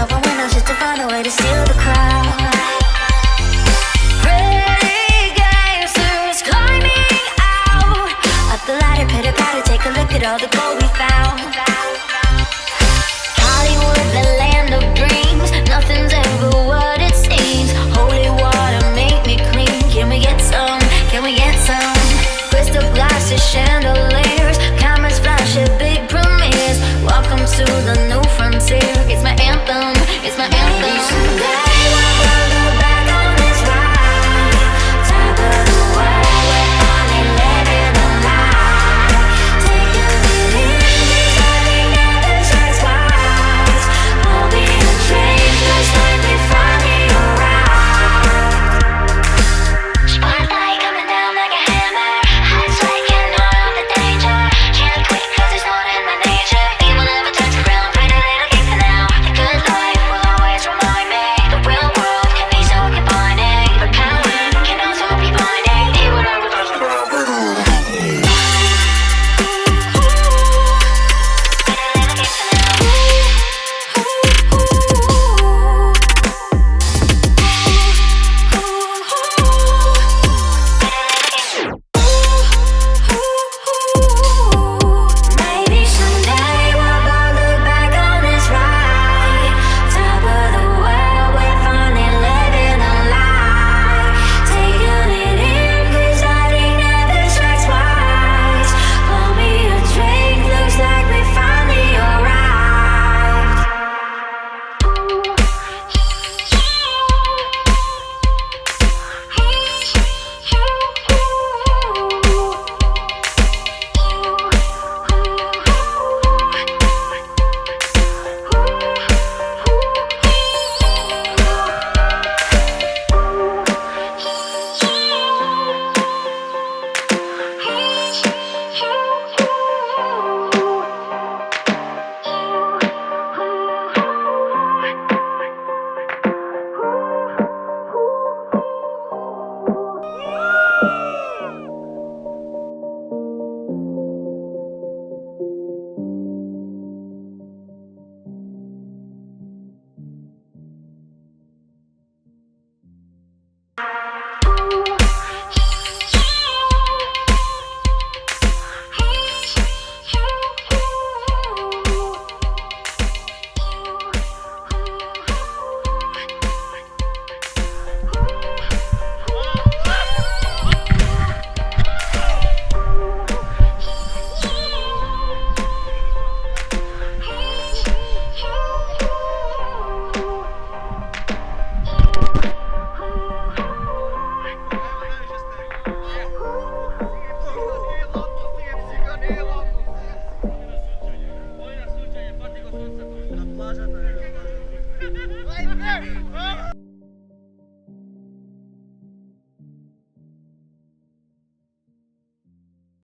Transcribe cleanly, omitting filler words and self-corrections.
open windows just to find a way to steal the crowd. Pretty gangsters climbing out up the ladder, pitter patter, take a look at all the gold we found. Hollywood, the land of dreams, nothing's ever what it seems. Holy water, make me clean. Can we get some? Can we get some? Crystal glasses, chandeliers, cameras flash at big premieres. Welcome to the new frontier. It's my anthem, it's my anthem. Someday we'll look back on this ride. Top of the world, we're finally living the life. Take a bit in, this life never strikes twice. We'll be a change, just like we finally arrived. Spotlight coming down like a hammer. Hearts like an oil of the danger. Can't quit 'cause it's not in my nature. Evil never turns around, pretty little game for now. The good life will always remind me. The real world can be so confining, but power can also be blinding. Evil never turns around, pretty little game for now. Maybe someday we'll both look back on this ride. Top of the world, we're finally living a lie. Taking it in, 'cause lighting never strikes twice. Pour me a drink, looks like we finally arrived. Na plaża to jest.